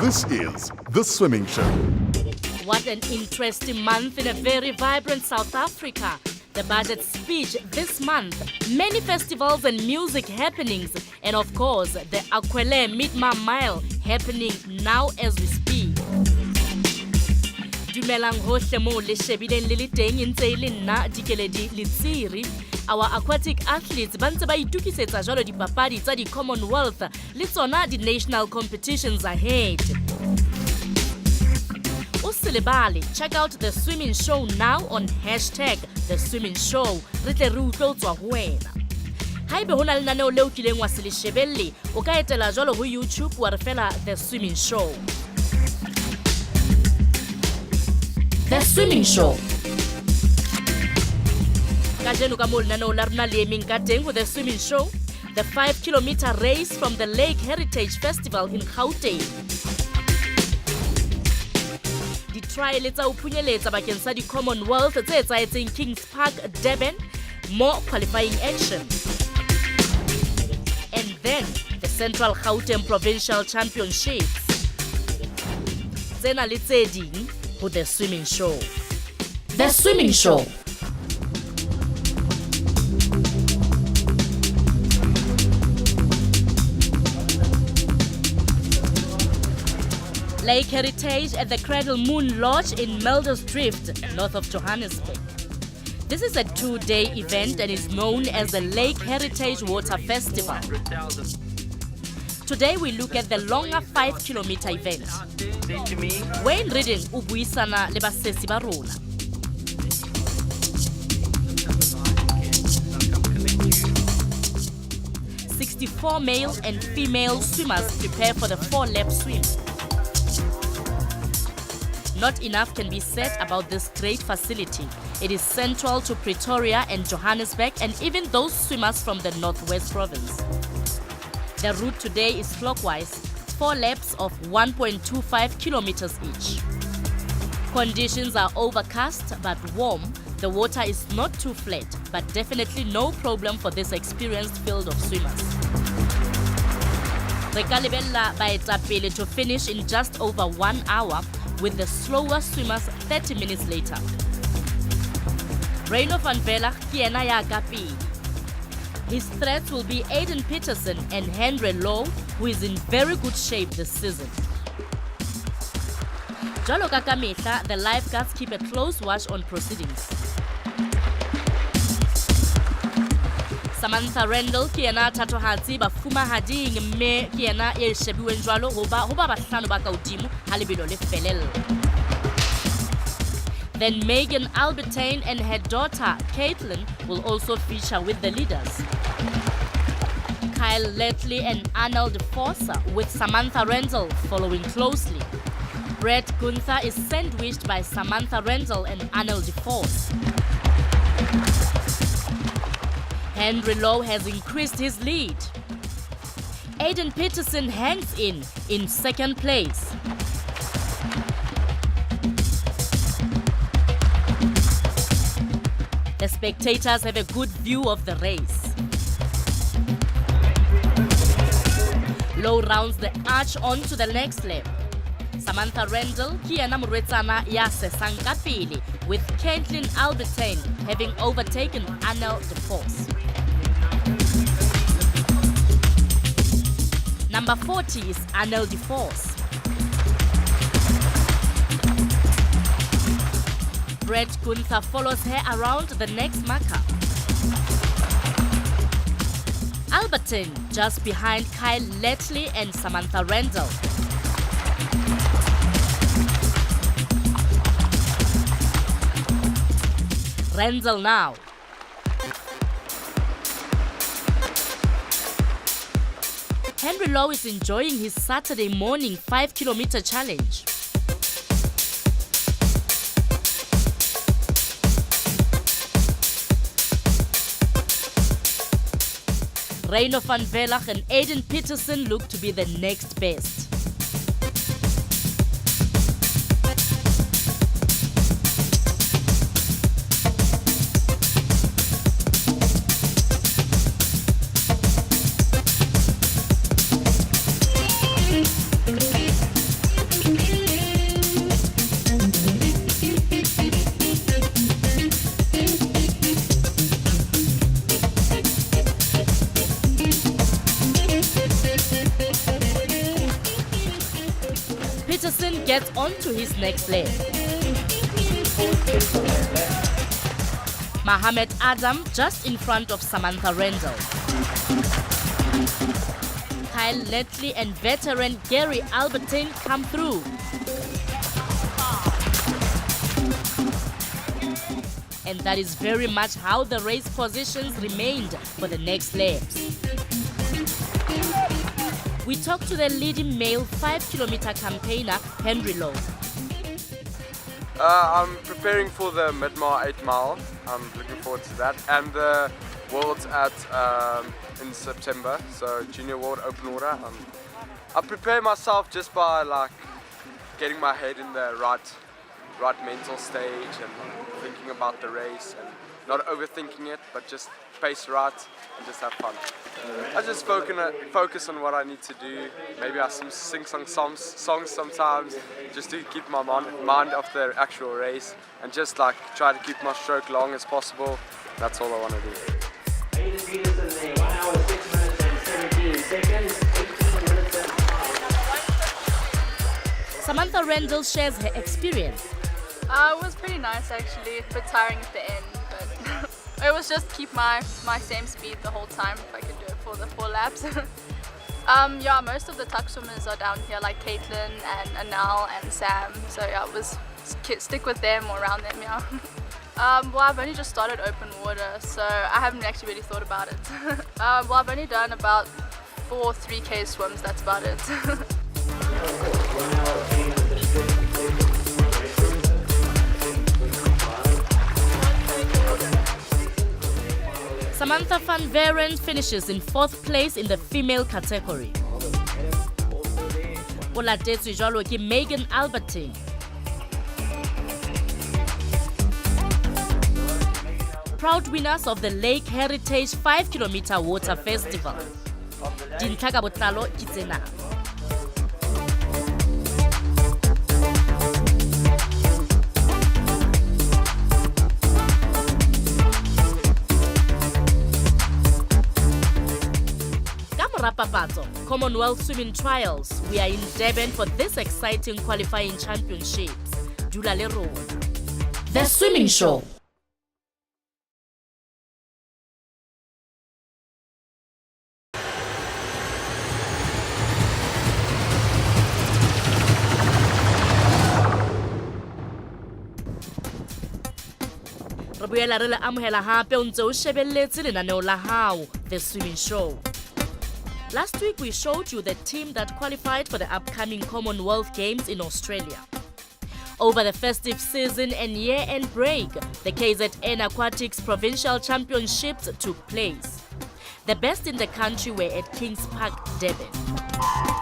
This is The Swimming Show. What an interesting month in a very vibrant South Africa. The budget speech this month, many festivals and music happenings, and of course, the Akwele Mid-Month Mile happening now as we speak. Dumelang hohle mo le shebileng le le teng e ntse e le nna Dikeledi Letsiri. Our aquatic athletes ba ntse ba itukisetsa jwalo dipapadi tsa di Commonwealth le tsona di national competitions ahead. Usilibali, check out the swimming show now on #The Swimming Show. Re tle re utlwe ho tswa ho wena. Haebe hona le lenaneo leo kileng wa se le shebelle, o ka etela jwalo ho YouTube wa re fela The Swimming Show. The Swimming Show. Kajeno ka mo lenaneo la rona le emeng ka teng ho The Swimming Show, the 5-kilometer race from the Lake Heritage Festival in Gauteng. Di trial tsa ho phunyeletsa bakeng sa di Commonwealth tse etsahetseng Kings Park, Durban, more qualifying action. And then the Central Gauteng provincial championships. Tsena le tse ding ho The Swimming Show. The Swimming Show. Lake Heritage at the Cradle Moon Lodge in Drift, north of Johannesburg. This is a 2-day event and is known as the Lake Heritage Water Festival. Today we look at the longer 5-kilometer event. Wayne Reading o buisana le basesi ba rona. "64 male and female swimmers prepare for the 4-lap swim. Not enough can be said about this great facility. It is central to Pretoria and Johannesburg and even those swimmers from the Northwest Province. The route today is clockwise, 4 laps of 1.25 kilometers each. Conditions are overcast but warm. The water is not too flat, but definitely no problem for this experienced field of swimmers. Re ka lebella baetapele to finish in just over 1 hour, with the slower swimmers 30 minutes later. Reino van Vella ke ena ya ka pele. His threats will be Aiden Peterson and Henry Lowe, who is in very good shape this season. Jwalo ka mehla, the lifeguards keep a close watch on proceedings. Samantha Randall ke ena thatohatsi ba fumahading mme ke ena e shebuweng jwalo ho ba bahlano ba ka hodimo ha lebelo le felella. Then Megan Albertine and her daughter Caitlin will also feature with the leaders. Kyle Letley and Arnold Forser with Samantha Randall following closely. Brett Gunther is sandwiched by Samantha Randall and Arnold Forser. Henry Lowe has increased his lead. Aiden Peterson hangs in second place. The spectators have a good view of the race. Lowe rounds the arch on to the next lap. Samantha Randall ke ena morwetsana ya sesang ka pele, with Caitlin Albertine having overtaken Arnold Forser. Number 40 is Arnold Forser. Brett Gunther follows her around the next marker. Albertine just behind Kyle Letley and Samantha Randall. Randall now. Henry Lowe is enjoying his Saturday morning 5-kilometer challenge. Reino van Vella and Aiden Peterson look to be the next best. Peterson gets on to his next leg. Mohamed Adam just in front of Samantha Rendell. Kyle Netley and veteran Gary Albertine come through. And that is very much how the race positions remained for the next laps. We talked to the leading male 5-kilometer campaigner, Henry Lowe. I'm preparing for the mid-mile 8 mile. I'm looking forward to that. And the Worlds in September, so Junior World Open Water. I prepare myself just by getting my head in the right mental stage and thinking about the race and not overthinking it, but just pace right and just have fun. I just focus on what I need to do. Maybe I sing some songs sometimes just to keep my mind off the actual race and just try to keep my stroke long as possible. That's all I want to do. Samantha Rendell shares her experience. It was pretty nice actually, a bit tiring at the end, but it was just keep my same speed the whole time if I could do it for the 4 laps. Yeah, most of the tuck swimmers are down here like Caitlin and Anal and Sam, so yeah, it was stick with them or around them, yeah. Well, I've only just started open water, so I haven't actually really thought about it. Well, I've only done about 4 3K swims, that's about it. Samantha van Veren finishes in 4th place in the female category. O latetswe jwalo ke Megan Albertine. Proud winners of the Lake Heritage 5-kilometer water festival. Dintlha ka botlalo ke tsena. Papatso, Commonwealth Swimming Trials. We are in Durban for this exciting qualifying championships. Dula le rona. The Swimming Show. Re boela re le amohela hape o ntse o shebelletse lenaneo la hao, The Swimming Show. Last week we showed you the team that qualified for the upcoming Commonwealth Games in Australia. Over the festive season and year-end break, the KZN Aquatics Provincial Championships took place. The best in the country were at Kings Park, Durban.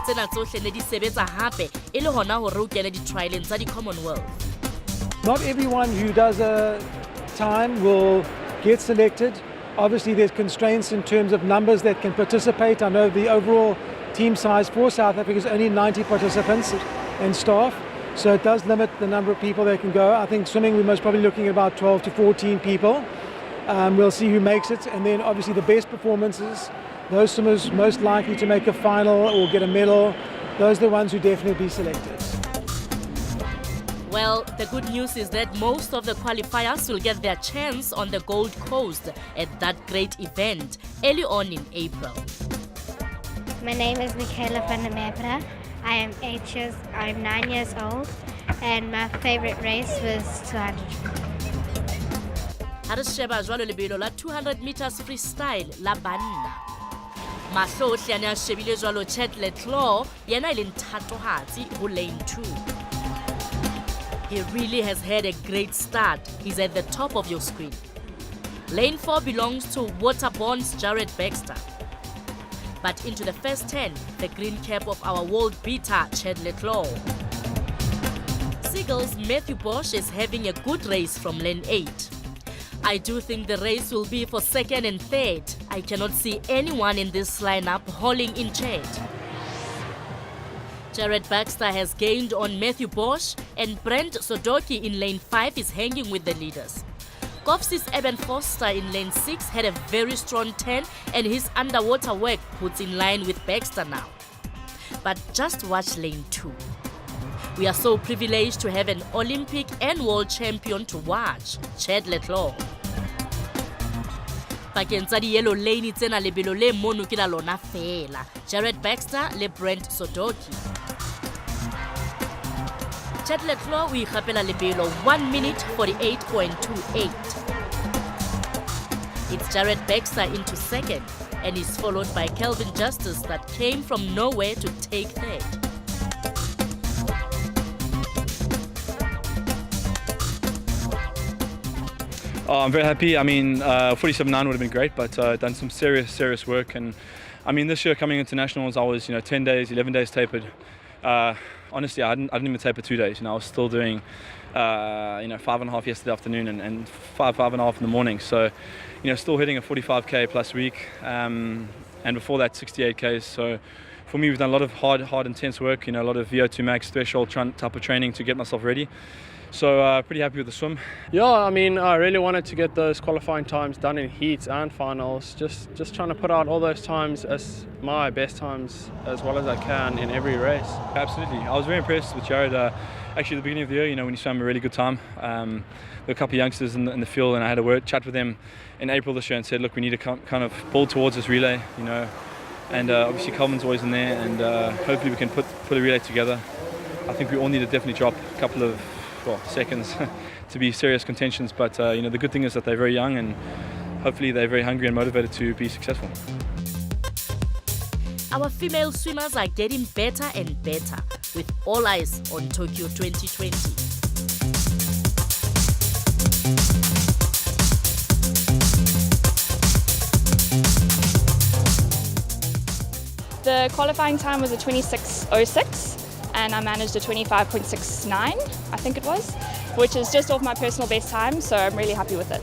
Tsena tsohle ne di sebetsa hape e le hona hore o kene di-trialeng tsa di-Commonwealth. Not everyone who does a time will get selected. Obviously, there's constraints in terms of numbers that can participate. I know the overall team size for South Africa is only 90 participants and staff, so it does limit the number of people that can go. I think swimming, we're most probably looking at about 12 to 14 people. We'll see who makes it, and then obviously the best performances, those swimmers most likely to make a final or get a medal, those are the ones who definitely be selected. Well, the good news is that most of the qualifiers will get their chance on the Gold Coast at that great event early on in April. My name is Michaela van der Mepra. I'm 9 years old, and my favorite race was 200. Ha re sheba jwalo lebelo la 200 meters freestyle la banna. Mahlohle ane a shebile jwalo Cradle Moon, yena e leng thatohatsi ho lane 2. He really has had a great start. He's at the top of your screen. Lane 4 belongs to Waterborne's Jared Baxter. But into the first 10, the green cap of our world beater, Cradle Moon. Seagull's Matthew Bosch is having a good race from lane 8. I do think the race will be for 2nd and 3rd. I cannot see anyone in this lineup hauling in third. Jared Baxter has gained on Matthew Bosch, and Brent Sodoki in lane 5 is hanging with the leaders. Koffsie's Eben Foster in lane 6 had a very strong turn, and his underwater work puts in line with Baxter now. But just watch lane 2. We are so privileged to have an Olympic and world champion to watch, Cradle Moon. Pakeng tsa di-yellow lane tsena lebelo le mono ke la lona fela, Jared Baxter le Brent Sodoki. Cradle Moon o ikgapela lebelo 1 minute 48.28. It's Jared Baxter into second, and is followed by Kelvin Justice that came from nowhere to take third. Oh, I'm very happy. I mean, 47.9 would have been great, but done some serious work. And I mean, this year coming into nationals, I was 10 days, 11 days tapered. Honestly, I didn't even taper 2 days. I was still doing 5.5 yesterday afternoon and 5.5 in the morning. So, still hitting a 45k plus week, and before that 68k's. So, for me, we've done a lot of hard, intense work. A lot of VO2 max threshold type of training to get myself ready. So pretty happy with the swim. Yeah, I mean, I really wanted to get those qualifying times done in heats and finals. Just trying to put out all those times as my best times as well as I can in every race. Absolutely. I was very impressed with Jared. Actually, at the beginning of the year, when he swam a really good time. There were a couple of youngsters in the field, and I had a chat with them in April this year and said, look, we need to kind of build towards this relay, And obviously, Coleman's always in there, and hopefully we can put a relay together. I think we all need to definitely drop a couple of seconds to be serious contentions, but the good thing is that they're very young, and hopefully they're very hungry and motivated to be successful. Our female swimmers are getting better and better, with all eyes on Tokyo 2020. The qualifying time was a 26.06. And I managed a 25.69, I think it was, which is just off my personal best time, so I'm really happy with it.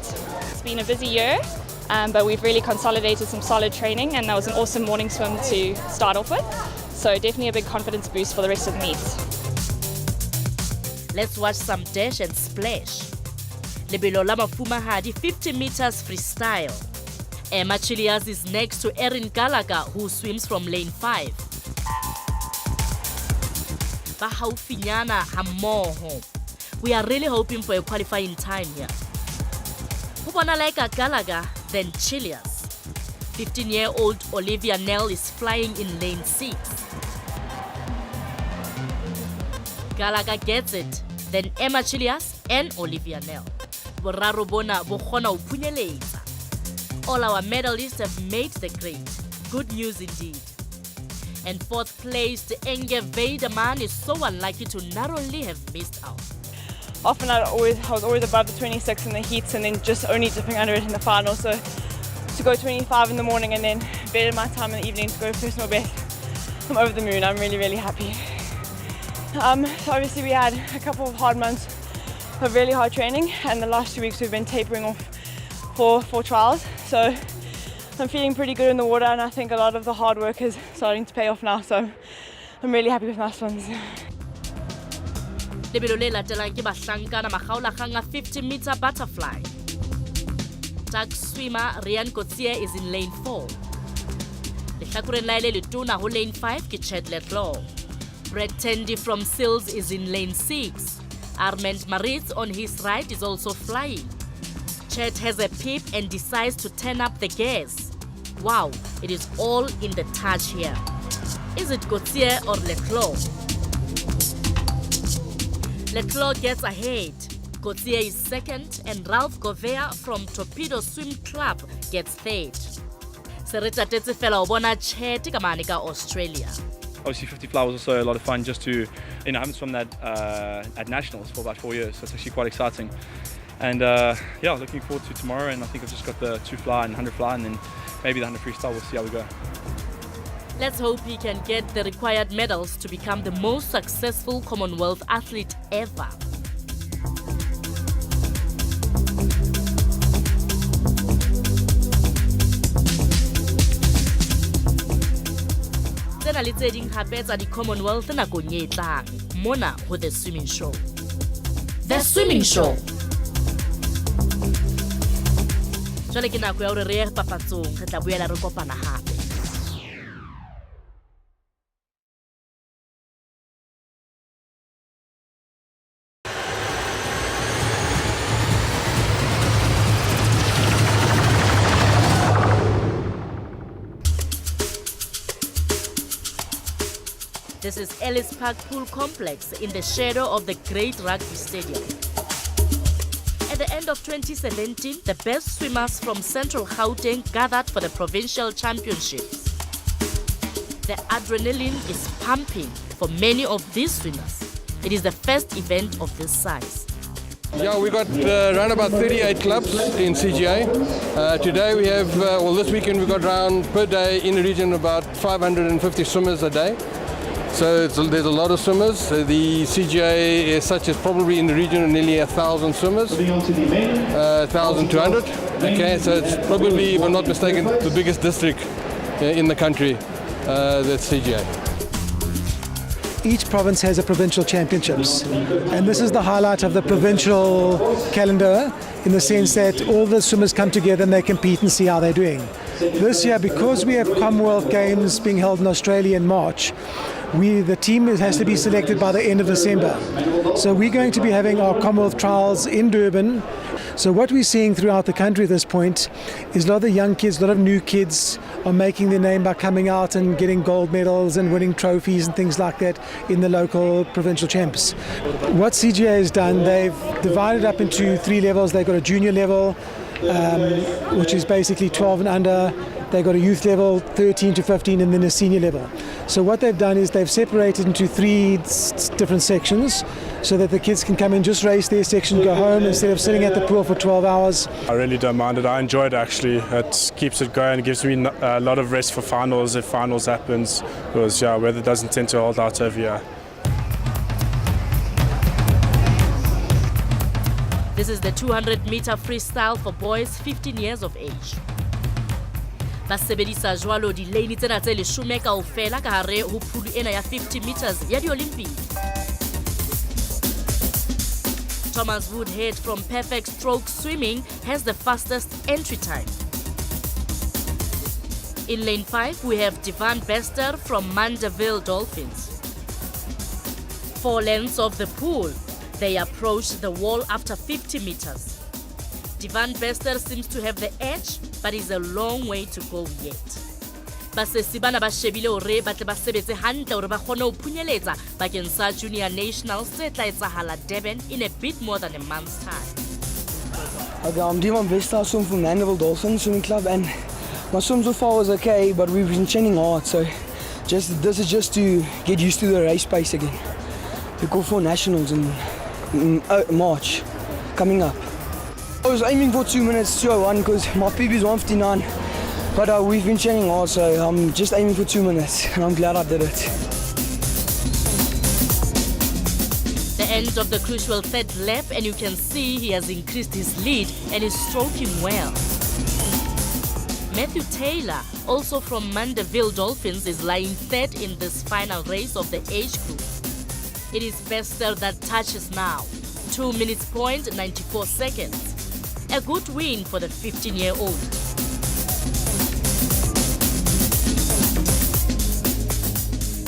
It's been a busy year, but we've really consolidated some solid training, and that was an awesome morning swim to start off with, so definitely a big confidence boost for the rest of the meet. Let's watch some dash and splash. Lebelo la mafumahadi 50 meters freestyle. Emma Chilias is next to Erin Gallagher, who swims from lane 5. We are really hoping for a qualifying time here. Who wanna like a Gallagher than Chilias? 15-year-old Olivia Nell is flying in lane 6. Gallagher gets it, then Emma Chilias and Olivia Nell. Boraro bona bo kgona ho phunyeletsa. All our medalists have made the grade. Good news indeed. And 4th place, Enge Veideman is so unlucky to narrowly have missed out. Often I was always above the 26 in the heats, and then just only dipping under it in the final. So to go 25 in the morning and then better my time in the evening to go personal best, I'm over the moon. I'm really happy. So obviously we had a couple of hard months of really hard training, and the last 2 weeks we've been tapering off for trials. So I'm feeling pretty good in the water, and I think a lot of the hard work is starting to pay off now, so I'm really happy with my swims. Lebelo le latelang ke bahlankana makgaolakgang a 50-meter butterfly. Tag swimmer Rian Coetzee is in lane 4. Lehlakoreng la le letona ho lane 5 ke Cradle Moon. Brett Tandy from Sills is in lane 6. Armand Maritz on his right is also flying. Chet has a peep and decides to turn up the gas. Wow, it is all in the touch here. Is it Coetzee or Leclerc? Leclerc gets ahead. Coetzee is second, and Ralph Govea from Torpedo Swim Club gets third. Sereta tetsi fela o bona Chet ka mane ka Australia. Obviously 50 fly was also a lot of fun, just to, I haven't swum that at nationals for about 4 years, so it's actually quite exciting. And yeah, looking forward to tomorrow, and I think I've just got the 2 fly and 100 fly, and then maybe the 100 freestyle. We'll see how we go. Let's hope he can get the required medals to become the most successful Commonwealth athlete ever. Tsena le tse ding hape tsa di-Commonwealth nakong e tlang mona ho The Swimming Show. The Swimming Show. Jwale ke nako ya hore re ye papatsong, re tla boela re kopana hape. This is Ellis Park Pool Complex in the shadow of the Great Rugby Stadium. At the end of 2017, the best swimmers from Central Gauteng gathered for the provincial championships. The adrenaline is pumping for many of these swimmers. It is the first event of this size. Yeah, we got around about 38 clubs in CGA. Today we have, this weekend we got around per day in the region about 550 swimmers a day. So there's a lot of swimmers. The CGA as such is probably in the region of nearly 1,000 swimmers, 1,200. Okay, so it's probably, if I'm not mistaken, the biggest district in the country, that's CGA. Each province has a provincial championships, and this is the highlight of the provincial calendar in the sense that all the swimmers come together and they compete and see how they're doing. This year, because we have Commonwealth Games being held in Australia in March, the team has to be selected by the end of December. So we're going to be having our Commonwealth Trials in Durban. So what we're seeing throughout the country at this point is a lot of the young kids, a lot of new kids are making their name by coming out and getting gold medals and winning trophies and things like that in the local provincial champs. What CGA has done, they've divided up into 3 levels. They've got a junior level, which is basically 12 and under. They've got a youth level, 13 to 15, and then a senior level. So what they've done is they've separated into 3 different sections so that the kids can come in, just race their section, go home instead of sitting at the pool for 12 hours. I really don't mind it. I enjoy it actually. It keeps it going. It gives me a lot of rest for finals if finals happens, because weather doesn't tend to hold out over here. This is the 200-meter freestyle for boys 15 years of age. Ba sebedisa jwalo di lane tsena tse 10 kaofela ka hare ho pool ena ya 50 meters ya di Olympic. Thomas Woodhead from Perfect Stroke Swimming has the fastest entry time. In lane 5, we have Divan Bester from Mandeville Dolphins. 4 lengths of the pool, they approach the wall after 50 meters. Divan Bester seems to have the edge, but is a long way to go yet. Basesi bana ba shebile hore ba tle ba sebetse hantle hore ba kgone ho phunyeletsa bakeng sa junior nationals tse tla etsahala Durban in a bit more than a month's time. Okay, I'm Divan Bester, I swim for Mandeville Dolphins Swimming Club, and my swim so far was okay, but we've been training hard, so this is just to get used to the race pace again. We go for nationals in March coming up. I was aiming for 2 minutes 2:01 because my PB is 1:59, but we've been training hard, so I'm just aiming for 2 minutes, and I'm glad I did it. The end of the crucial 3rd lap, and you can see he has increased his lead and is stroking well. Matthew Taylor, also from Mandeville Dolphins, is lying 3rd in this final race of the age group. It is Bester that touches now. 2 minutes point 94 seconds. A good win for the 15-year-old.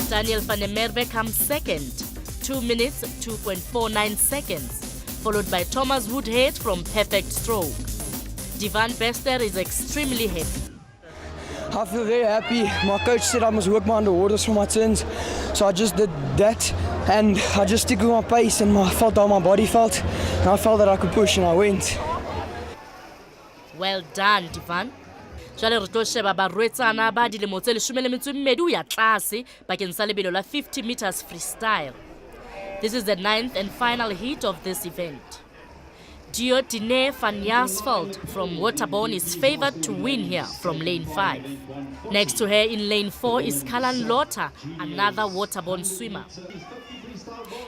Daniel van der Merwe comes 2nd, 2 minutes 2.49 seconds, followed by Thomas Woodhead from Perfect Stroke. Divan Bester is extremely happy. I feel very happy. My coach said I must work my underwaters for my turns, so I just did that, and I just stick with my pace, and I felt how my body felt, and I felt that I could push, and I went. Well done, Divan. Jwale re tlo sheba barwetsana ba dilemo tse 12 ho ya tlase bakeng sa lebelo la 50 meters freestyle. This is the 9th and final heat of this event. Diodine van Jasveld from Waterborne is favored to win here from lane 5. Next to her in lane 4 is Kalan Lotta, another Waterborne swimmer.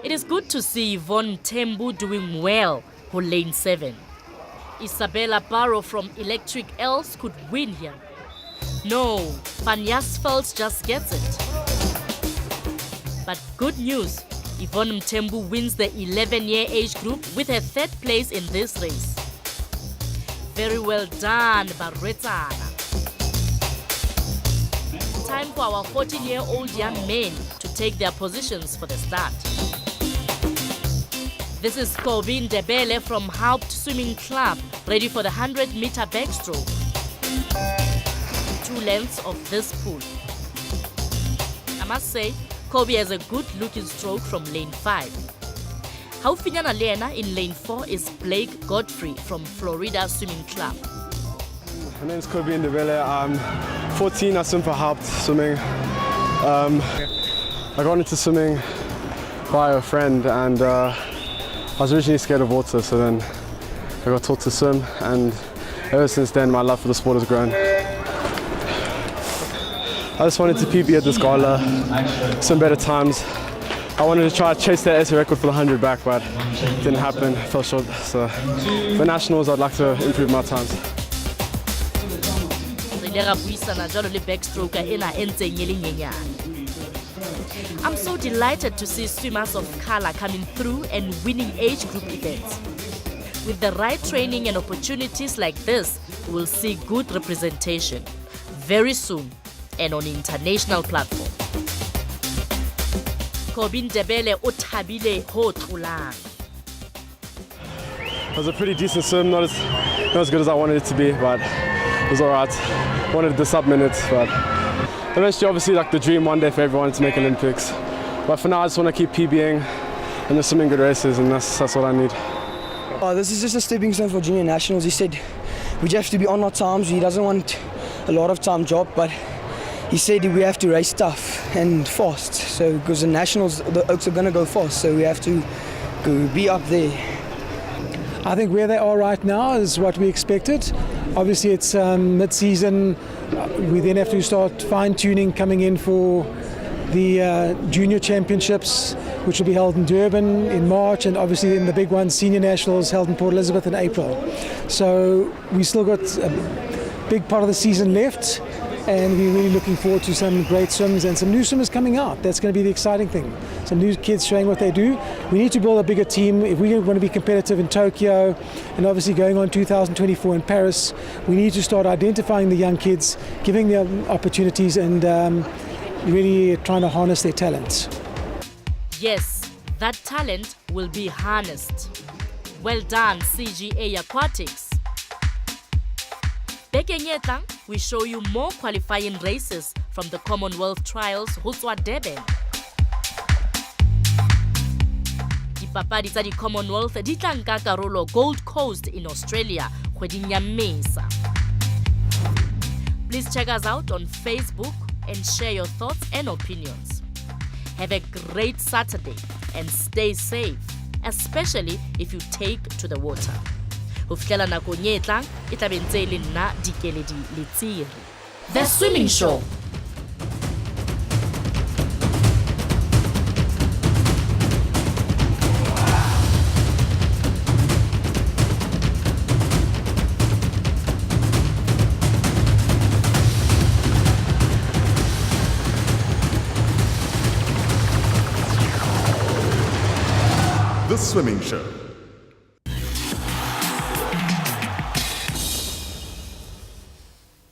It is good to see Yvonne Tembu doing well for lane 7. Isabella Barrow from Electric Elves could win here. No, Van Jasveld just gets it. But good news, Yvonne Mtembu wins the 11-year age group with her 3rd place in this race. Very well done, Barretana. Time for our 14-year-old young men to take their positions for the start. This is Kovin Debele from Haupt Swimming Club, ready for the 100-meter backstroke. 2 lengths of this pool. I must say, Kobe has a good-looking stroke from lane 5. Haufinyana Lena in lane 4 is Blake Godfrey from Florida Swimming Club. My name is Kobe Ndebele. I'm 14. I swim for Haupt Swimming. I got into swimming by a friend, and I was originally scared of water, so then I got taught to swim, and ever since then my love for the sport has grown. I just wanted to PB at this gala, some better times. I wanted to try to chase that SA record for the 100 back, but it didn't happen, fell short. So for nationals I'd like to improve my times. I'm so delighted to see swimmers of color coming through and winning age group events. With the right training and opportunities like this, we'll see good representation very soon and on international platform. Kobin Debele o thabile ho tlolang. It was a pretty decent swim, not as good as I wanted it to be, but it was alright. Wanted the sub minutes, but eventually obviously like the dream one day for everyone to make Olympics. But for now I just want to keep PBing and just swimming good races, and that's what I need. This is just a stepping stone for junior nationals. He said we just have to be on our times. He doesn't want a lot of time job, but he said we have to race tough and fast. So because the nationals, the Oaks are going to go fast, so we have to be up there. I think where they are right now is what we expected. Obviously it's mid-season. We then have to start fine-tuning coming in for the junior championships, which will be held in Durban in March, and obviously in the big one, senior nationals held in Port Elizabeth in April. So we still got a big part of the season left, and we're really looking forward to some great swims and some new swimmers coming out. That's going to be the exciting thing. Some new kids showing what they do. We need to build a bigger team. If we want to be competitive in Tokyo and obviously going on 2024 in Paris, we need to start identifying the young kids, giving them opportunities, and really trying to harness their talents. Yes, that talent will be harnessed. Well done, CGA Aquatics. Bekeng e tlang, we show you more qualifying races from the Commonwealth Trials ho tswa Durban. Dipapadi tsa di Commonwealth di tla nka karolo Gold Coast in Australia kgweding ya Mmesa. Please check us out on Facebook and share your thoughts and opinions. Have a great Saturday and stay safe, especially if you take to the water. Ho fihlela nakong e tlang, e tla be ntse e le nna Dikeledi Letsiri. The Swimming Show. The Swimming Show.